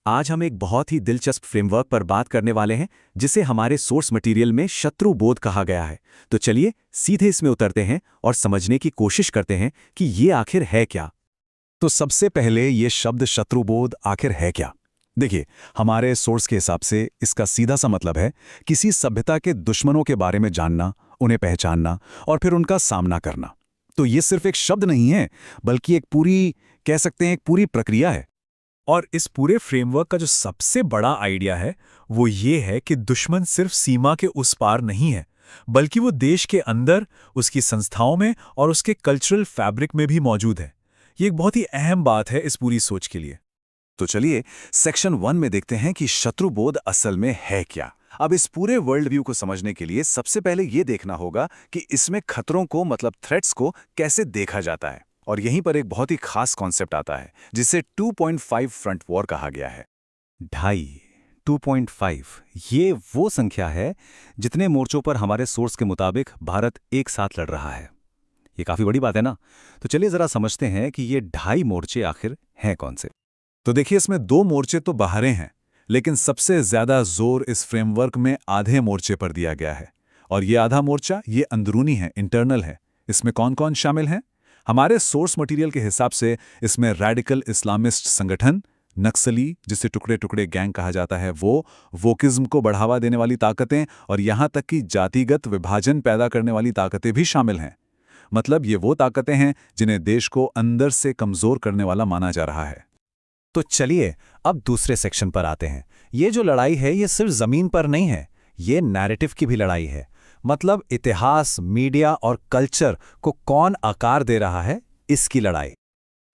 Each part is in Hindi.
आज हम एक बहुत ही दिलचस्प फ्रेमवर्क पर बात करने वाले हैं जिसे हमारे सोर्स मटेरियल में शत्रु बोध कहा गया है। तो चलिए सीधे इसमें उतरते हैं और समझने की कोशिश करते हैं कि ये आखिर है क्या। तो सबसे पहले ये शब्द शत्रुबोध आखिर है क्या? देखिए, हमारे सोर्स के हिसाब से इसका सीधा सा मतलब है किसी सभ्यता के दुश्मनों के बारे में जानना, उन्हें पहचानना और फिर उनका सामना करना। तो ये सिर्फ एक शब्द नहीं है, बल्कि एक पूरी, कह सकते हैं, एक पूरी प्रक्रिया है। और इस पूरे फ्रेमवर्क का जो सबसे बड़ा आइडिया है वो ये है कि दुश्मन सिर्फ सीमा के उस पार नहीं है, बल्कि वो देश के अंदर, उसकी संस्थाओं में और उसके कल्चरल फैब्रिक में भी मौजूद है। ये एक बहुत ही अहम बात है इस पूरी सोच के लिए। तो चलिए सेक्शन 1 में देखते हैं कि शत्रुबोध असल में है क्या। अब इस पूरे वर्ल्ड व्यू को समझने के लिए सबसे पहले ये देखना होगा कि इसमें खतरों को, मतलब थ्रेट्स को, कैसे देखा जाता है। और यहीं पर एक बहुत ही खास कॉन्सेप्ट आता है जिसे 2.5 फ्रंट वॉर कहा गया है। 2.5 ये वो संख्या है जितने मोर्चों पर हमारे सोर्स के मुताबिक भारत एक साथ लड़ रहा है। ये काफी बड़ी बात है ना। तो चलिए जरा समझते हैं कि ये 2.5 मोर्चे आखिर हैं कौन से। तो देखिए, इसमें 2 मोर्चे तो बाहरे हैं, लेकिन सबसे ज्यादा जोर इस फ्रेमवर्क में आधे मोर्चे पर दिया गया है। और ये आधा मोर्चा ये अंदरूनी है, इंटरनल है। इसमें कौन कौन शामिल हैं? हमारे सोर्स मटेरियल के हिसाब से इसमें रैडिकल इस्लामिस्ट संगठन, नक्सली जिसे टुकड़े टुकड़े गैंग कहा जाता है, वो वोकिज्म को बढ़ावा देने वाली ताकतें और यहाँ तक कि जातिगत विभाजन पैदा करने वाली ताकतें भी शामिल हैं। मतलब ये वो ताकतें हैं जिन्हें देश को अंदर से कमजोर करने वाला माना जा रहा है। तो चलिए अब दूसरे सेक्शन पर आते हैं। ये जो लड़ाई है ये सिर्फ जमीन पर नहीं है, ये नैरेटिव की भी लड़ाई है। मतलब इतिहास, मीडिया और कल्चर को कौन आकार दे रहा है, इसकी लड़ाई।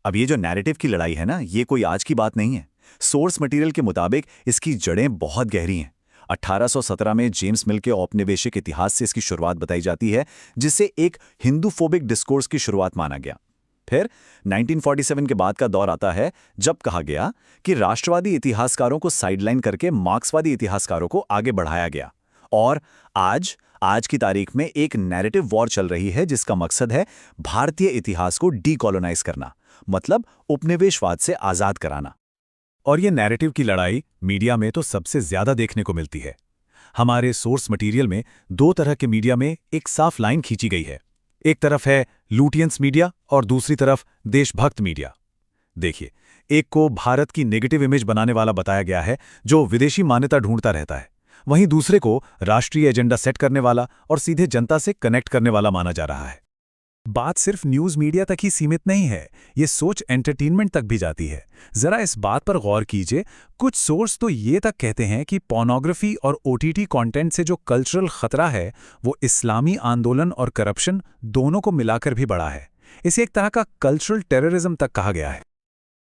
अब ये जो नैरेटिव की लड़ाई है ना, ये कोई आज की बात नहीं है। सोर्स मटेरियल के मुताबिक इसकी जड़ें बहुत गहरी हैं। 1817 में जेम्स मिल के औपनिवेशिक इतिहास से इसकी शुरुआत बताई जाती है, जिसे एक हिंदूफोबिक डिस्कोर्स की शुरुआत माना गया। फिर 1947 के बाद का दौर आता है जब कहा गया कि राष्ट्रवादी इतिहासकारों को साइडलाइन करके मार्क्सवादी इतिहासकारों को आगे बढ़ाया गया। और आज की तारीख में एक नैरेटिव वॉर चल रही है जिसका मकसद है भारतीय इतिहास को डीकोलोनाइज करना, मतलब उपनिवेशवाद से आजाद कराना। और ये नैरेटिव की लड़ाई मीडिया में तो सबसे ज्यादा देखने को मिलती है। हमारे सोर्स मटेरियल में 2 तरह के मीडिया में एक साफ लाइन खींची गई है। एक तरफ है लूटियंस मीडिया और दूसरी तरफ देशभक्त मीडिया। देखिए, एक को भारत की नेगेटिव इमेज बनाने वाला बताया गया है जो विदेशी मान्यता ढूंढता रहता है, वहीं दूसरे को राष्ट्रीय एजेंडा सेट करने वाला और सीधे जनता से कनेक्ट करने वाला माना जा रहा है। बात सिर्फ न्यूज मीडिया तक ही सीमित नहीं है, ये सोच एंटरटेनमेंट तक भी जाती है। जरा इस बात पर गौर कीजिए, कुछ सोर्स तो ये तक कहते हैं कि पोर्नोग्राफी और ओटीटी कंटेंट से जो कल्चरल खतरा है वो इस्लामी आंदोलन और करप्शन दोनों को मिलाकर भी बढ़ा है। इसे एक तरह का कल्चरल टेररिज्म तक कहा गया है।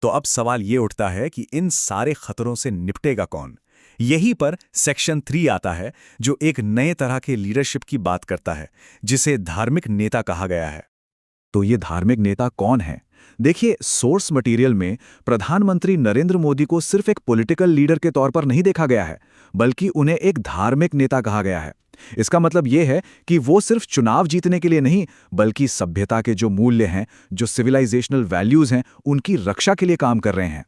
तो अब सवाल ये उठता है कि इन सारे खतरों से निपटेगा कौन? यहीं पर सेक्शन 3 आता है जो एक नए तरह के लीडरशिप की बात करता है, जिसे धार्मिक नेता कहा गया है। तो ये धार्मिक नेता कौन है? देखिए, सोर्स मटेरियल में प्रधानमंत्री नरेंद्र मोदी को सिर्फ एक पॉलिटिकल लीडर के तौर पर नहीं देखा गया है, बल्कि उन्हें एक धार्मिक नेता कहा गया है। इसका मतलब यह है कि वो सिर्फ चुनाव जीतने के लिए नहीं, बल्कि सभ्यता के जो मूल्य हैं, जो सिविलाइजेशनल वैल्यूज हैं, उनकी रक्षा के लिए काम कर रहे हैं।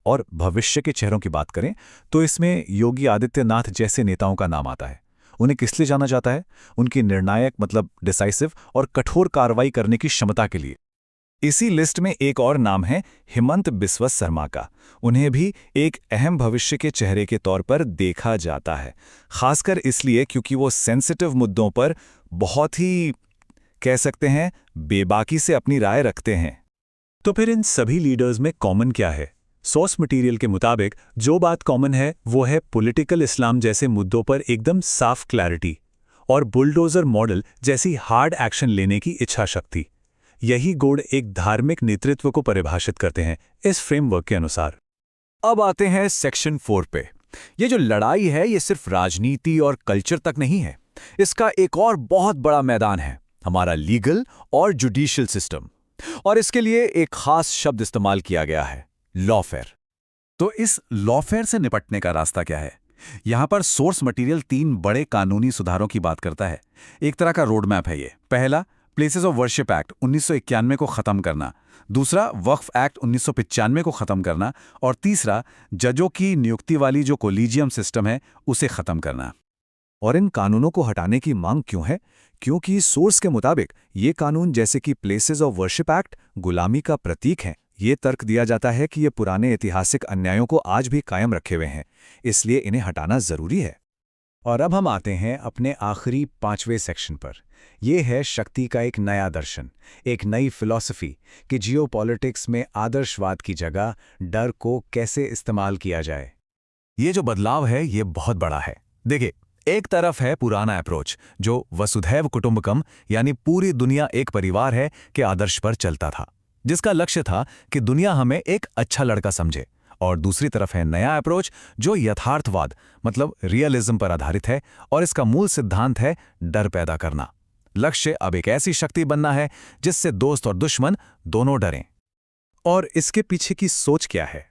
और भविष्य के चेहरों की बात करें तो इसमें योगी आदित्यनाथ जैसे नेताओं का नाम आता है। उन्हें किस लिए जाना जाता है? उनकी निर्णायक, मतलब डिसाइसिव और कठोर कार्रवाई करने की क्षमता के लिए। इसी लिस्ट में एक और नाम है हिमंत बिस्वा शर्मा का। उन्हें भी एक अहम भविष्य के चेहरे के तौर पर देखा जाता है, खासकर इसलिए क्योंकि वो सेंसिटिव मुद्दों पर बहुत ही, कह सकते हैं, बेबाकी से अपनी राय रखते हैं। तो फिर इन सभी लीडर्स में कॉमन क्या है? सोर्स मटेरियल के मुताबिक जो बात कॉमन है वो है पॉलिटिकल इस्लाम जैसे मुद्दों पर एकदम साफ क्लैरिटी और बुलडोजर मॉडल जैसी हार्ड एक्शन लेने की इच्छा शक्ति। यही गुण एक धार्मिक नेतृत्व को परिभाषित करते हैं इस फ्रेमवर्क के अनुसार। अब आते हैं सेक्शन 4 पे। ये जो लड़ाई है ये सिर्फ राजनीति और कल्चर तक नहीं है, इसका एक और बहुत बड़ा मैदान है, हमारा लीगल और जुडिशियल सिस्टम। और इसके लिए एक खास शब्द इस्तेमाल किया गया है, लॉफेयर। तो इस लॉफेयर से निपटने का रास्ता क्या है? यहां पर सोर्स मटेरियल 3 बड़े कानूनी सुधारों की बात करता है। एक तरह का रोड मैप है ये। पहला, प्लेसेस ऑफ वर्शिप एक्ट 1991 को ख़त्म करना, दूसरा वक्फ एक्ट 1995 को ख़त्म करना और तीसरा जजों की नियुक्ति वाली जो कोलिजियम सिस्टम है उसे ख़त्म करना। और इन कानूनों को हटाने की मांग क्यों है? क्योंकि सोर्स के मुताबिक ये कानून जैसे कि प्लेसेस ऑफ वर्शिप एक्ट गुलामी का प्रतीक हैं। ये तर्क दिया जाता है कि ये पुराने ऐतिहासिक अन्यायों को आज भी कायम रखे हुए हैं, इसलिए इन्हें हटाना ज़रूरी है। और अब हम आते हैं अपने आखिरी 5वें सेक्शन पर। यह है शक्ति का एक नया दर्शन, एक नई फिलॉसफी कि जियोपॉलिटिक्स में आदर्शवाद की जगह डर को कैसे इस्तेमाल किया जाए। ये जो बदलाव है ये बहुत बड़ा है। देखिए, एक तरफ है पुराना अप्रोच जो वसुधैव कुटुंबकम यानी पूरी दुनिया एक परिवार है के आदर्श पर चलता था, जिसका लक्ष्य था कि दुनिया हमें एक अच्छा लड़का समझे। और दूसरी तरफ है नया अप्रोच जो यथार्थवाद मतलब रियलिज्म पर आधारित है और इसका मूल सिद्धांत है डर पैदा करना। लक्ष्य अब एक ऐसी शक्ति बनना है जिससे दोस्त और दुश्मन दोनों डरें। और इसके पीछे की सोच क्या है?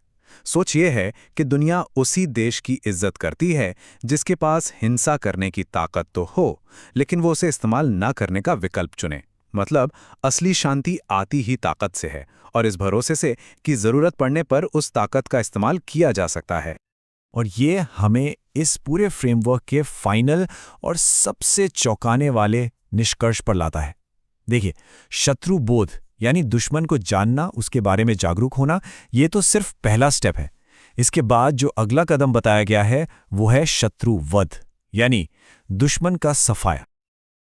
सोच ये है कि दुनिया उसी देश की इज्जत करती है जिसके पास हिंसा करने की ताकत तो हो, लेकिन वो उसे इस्तेमाल ना करने का विकल्प चुने। मतलब असली शांति आती ही ताकत से है और इस भरोसे से कि जरूरत पड़ने पर उस ताकत का इस्तेमाल किया जा सकता है। और ये हमें इस पूरे फ्रेमवर्क के फाइनल और सबसे चौंकाने वाले निष्कर्ष पर लाता है। देखिए, शत्रु बोध यानी दुश्मन को जानना, उसके बारे में जागरूक होना, ये तो सिर्फ पहला स्टेप है। इसके बाद जो अगला कदम बताया गया है वो है शत्रुवध यानी दुश्मन का सफाया।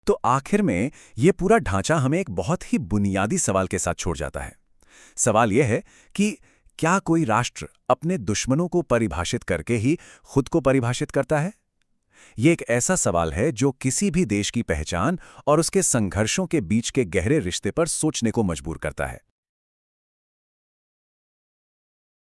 तो आखिर में ये पूरा ढांचा हमें एक बहुत ही बुनियादी सवाल के साथ छोड़ जाता है। सवाल यह है कि क्या कोई राष्ट्र अपने दुश्मनों को परिभाषित करके ही खुद को परिभाषित करता है? ये एक ऐसा सवाल है जो किसी भी देश की पहचान और उसके संघर्षों के बीच के गहरे रिश्ते पर सोचने को मजबूर करता है।